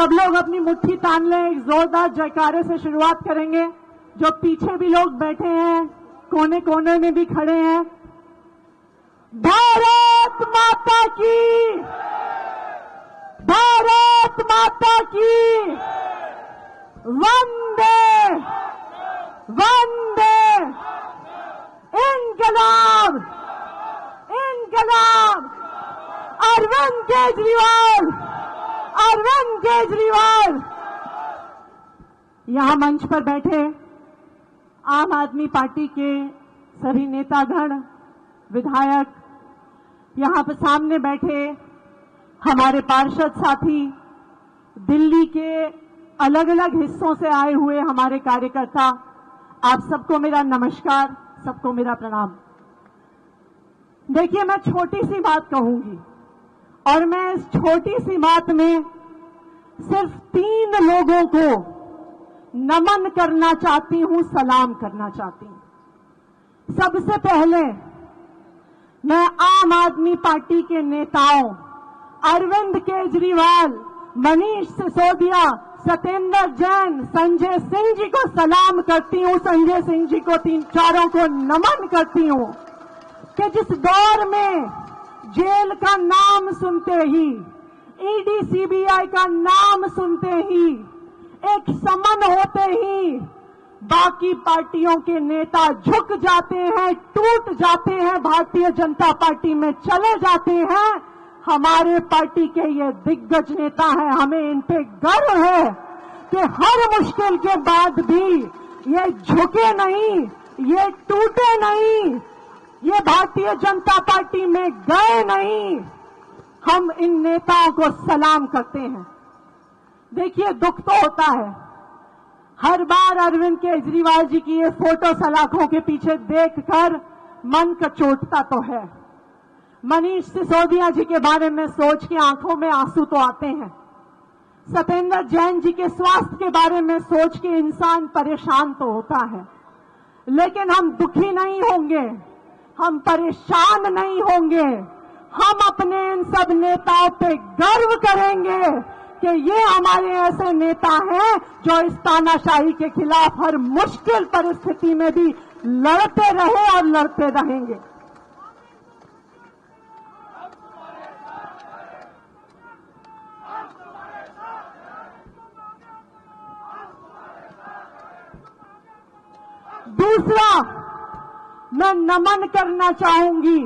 सब लोग अपनी मुट्ठी तान लें, एक जोरदार जयकारे से शुरुआत करेंगे। जो पीछे भी लोग बैठे हैं, कोने कोने में भी खड़े हैं, भारत माता की, भारत माता की, वंदे वंदे, इनकलाब इनकलाब, अरविंद केजरीवाल, अरविंद केजरीवाल। यहां मंच पर बैठे आम आदमी पार्टी के सभी नेतागण, विधायक, यहां पर सामने बैठे हमारे पार्षद साथी, दिल्ली के अलग अलग हिस्सों से आए हुए हमारे कार्यकर्ता, आप सबको मेरा नमस्कार, सबको मेरा प्रणाम। देखिए, मैं छोटी सी बात कहूंगी और मैं इस छोटी सी बात में सिर्फ 3 लोगों को नमन करना चाहती हूं, सलाम करना चाहती हूं। सबसे पहले मैं आम आदमी पार्टी के नेताओं अरविंद केजरीवाल, मनीष सिसोदिया, सत्येंद्र जैन, संजय सिंह जी को सलाम करती हूं। संजय सिंह जी को, 3-4 को नमन करती हूं कि जिस दौर में जेल का नाम सुनते ही, ईडी सीबीआई का नाम सुनते ही, एक समन होते ही बाकी पार्टियों के नेता झुक जाते हैं, टूट जाते हैं, भारतीय जनता पार्टी में चले जाते हैं, हमारे पार्टी के ये दिग्गज नेता हैं। हमें इन पे गर्व है कि हर मुश्किल के बाद भी ये झुके नहीं, ये टूटे नहीं, ये भारतीय जनता पार्टी में गए नहीं। हम इन नेताओं को सलाम करते हैं। देखिए, दुख तो होता है, हर बार अरविंद केजरीवाल जी की ये फोटो सलाखों के पीछे देखकर मन कचोटता तो है। मनीष सिसोदिया जी के बारे में सोच के आंखों में आंसू तो आते हैं। सत्येंद्र जैन जी के स्वास्थ्य के बारे में सोच के इंसान परेशान तो होता है, लेकिन हम दुखी नहीं होंगे, हम परेशान नहीं होंगे। हम अपने इन सब नेताओं पे गर्व करेंगे कि ये हमारे ऐसे नेता हैं जो इस तानाशाही के खिलाफ हर मुश्किल परिस्थिति में भी लड़ते रहे और लड़ते रहेंगे। दूसरा, मैं नमन करना चाहूंगी,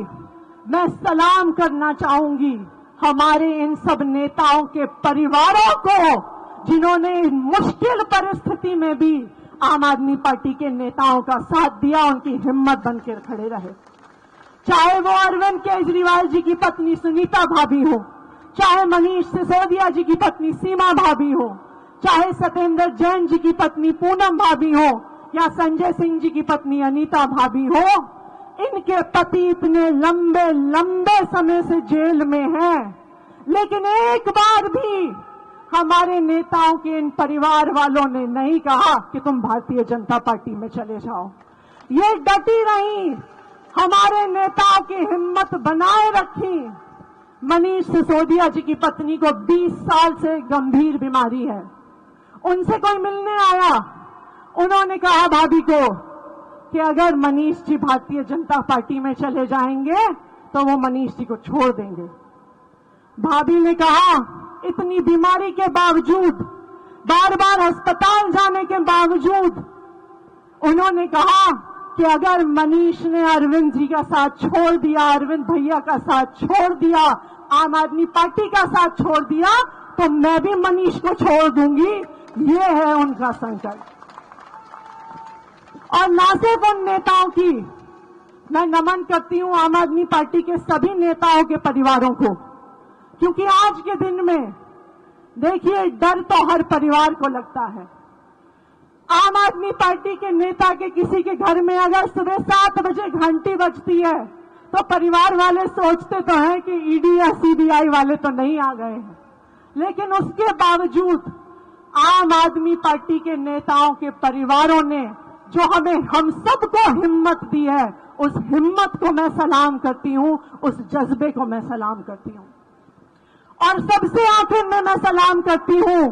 मैं सलाम करना चाहूंगी हमारे इन सब नेताओं के परिवारों को, जिन्होंने इस मुश्किल परिस्थिति में भी आम आदमी पार्टी के नेताओं का साथ दिया, उनकी हिम्मत बनकर खड़े रहे। चाहे वो अरविंद केजरीवाल जी की पत्नी सुनीता भाभी हो, चाहे मनीष सिसोदिया जी की पत्नी सीमा भाभी हो, चाहे सत्येंद्र जैन जी की पत्नी पूनम भाभी हो, या संजय सिंह जी की पत्नी अनीता भाभी हो, इनके पति इतने लंबे लंबे समय से जेल में हैं, लेकिन एक बार भी हमारे नेताओं के इन परिवार वालों ने नहीं कहा कि तुम भारतीय जनता पार्टी में चले जाओ। ये डटी रही, हमारे नेताओं की हिम्मत बनाए रखी। मनीष सिसोदिया जी की पत्नी को 20 साल से गंभीर बीमारी है। उनसे कोई मिलने आया, उन्होंने कहा भाभी को कि अगर मनीष जी भारतीय जनता पार्टी में चले जाएंगे तो वो मनीष जी को छोड़ देंगे। भाभी ने कहा, इतनी बीमारी के बावजूद, बार बार अस्पताल जाने के बावजूद, उन्होंने कहा कि अगर मनीष ने अरविंद जी का साथ छोड़ दिया, अरविंद भैया का साथ छोड़ दिया, आम आदमी पार्टी का साथ छोड़ दिया, तो मैं भी मनीष को छोड़ दूंगी। ये है उनका संकल्प। और ना सिर्फ उन नेताओं की, मैं नमन करती हूं आम आदमी पार्टी के सभी नेताओं के परिवारों को, क्योंकि आज के दिन में देखिए, डर तो हर परिवार को लगता है। आम आदमी पार्टी के नेता के किसी के घर में अगर सुबह 7 बजे घंटी बजती है तो परिवार वाले सोचते तो हैं कि ईडी या सीबीआई वाले तो नहीं आ गए हैं, लेकिन उसके बावजूद आम आदमी पार्टी के नेताओं के परिवारों ने जो हमें, हम सबको हिम्मत दी है, उस हिम्मत को मैं सलाम करती हूं, उस जज्बे को मैं सलाम करती हूं। और सबसे आखिर में मैं सलाम करती हूं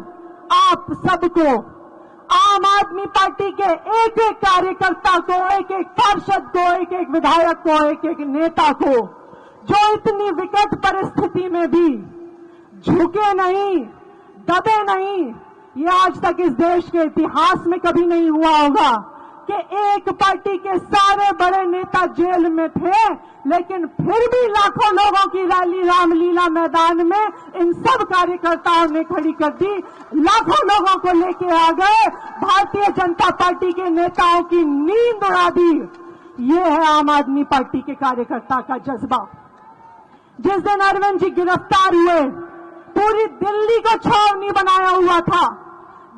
आप सबको, आम आदमी पार्टी के एक एक कार्यकर्ता को, एक एक पार्षद को, एक एक विधायक को, एक एक नेता को, जो इतनी विकट परिस्थिति में भी झुके नहीं, दबे नहीं। ये आज तक इस देश के इतिहास में कभी नहीं हुआ होगा कि एक पार्टी के सारे बड़े नेता जेल में थे, लेकिन फिर भी लाखों लोगों की रैली रामलीला मैदान में इन सब कार्यकर्ताओं ने खड़ी कर दी, लाखों लोगों को लेके आ गए, भारतीय जनता पार्टी के नेताओं की नींद उड़ा दी। ये है आम आदमी पार्टी के कार्यकर्ता का जज्बा। जिस दिन अरविंद जी गिरफ्तार हुए, पूरी दिल्ली को छावनी बनाया हुआ था।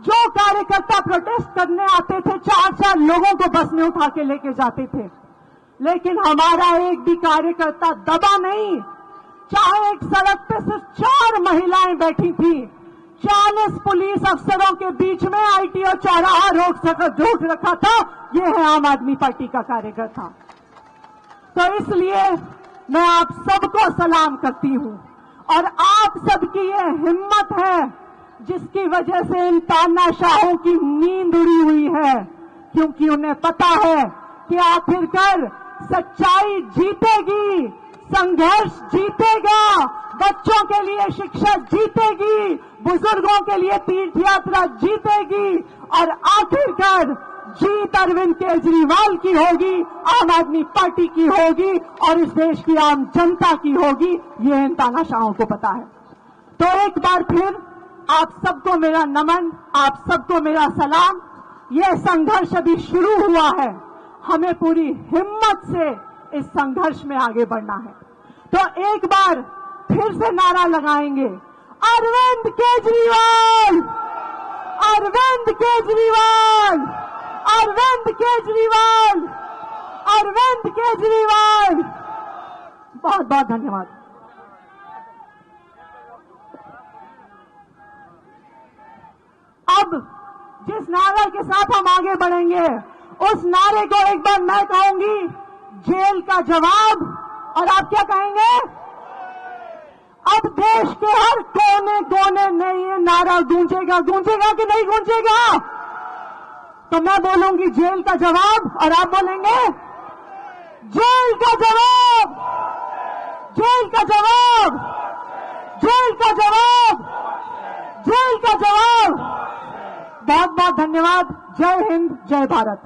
जो कार्यकर्ता प्रोटेस्ट करने आते थे, 4-4 लोगों को बस में उठा के लेके जाते थे, लेकिन हमारा एक भी कार्यकर्ता दबा नहीं। चाहे एक सड़क पे सिर्फ 4 महिलाएं बैठी थी, 40 पुलिस अफसरों के बीच में आईटीओ चौराहा रोक रखा था। ये है आम आदमी पार्टी का कार्यकर्ता। तो इसलिए मैं आप सबको सलाम करती हूं, और आप सबकी ये हिम्मत है जिसकी वजह से इन तानाशाहों की नींद उड़ी हुई है, क्योंकि उन्हें पता है कि आखिरकार सच्चाई जीतेगी, संघर्ष जीतेगा, बच्चों के लिए शिक्षा जीतेगी, बुजुर्गों के लिए तीर्थ यात्रा जीतेगी, और आखिरकार जीत अरविंद केजरीवाल की होगी, आम आदमी पार्टी की होगी, और इस देश की आम जनता की होगी। ये इन तानाशाहों को पता है। तो एक बार फिर आप सबको मेरा नमन, आप सबको मेरा सलाम। ये संघर्ष अभी शुरू हुआ है, हमें पूरी हिम्मत से इस संघर्ष में आगे बढ़ना है। तो एक बार फिर से नारा लगाएंगे, अरविंद केजरीवाल, अरविंद केजरीवाल, अरविंद केजरीवाल, अरविंद केजरीवाल। बहुत बहुत धन्यवाद। अब जिस नारे के साथ हम आगे बढ़ेंगे, उस नारे को एक बार मैं कहूंगी, जेल का जवाब, और आप क्या कहेंगे? अब देश के हर कोने कोने में ये नारा गूंजेगा, गूंजेगा कि नहीं गूंजेगा? तो मैं बोलूंगी जेल का जवाब, और आप बोलेंगे जेल का जवाब, जेल का जवाब, जेल का जवाब, जेल का जवाब। बहुत बहुत धन्यवाद। जय हिंद, जय भारत।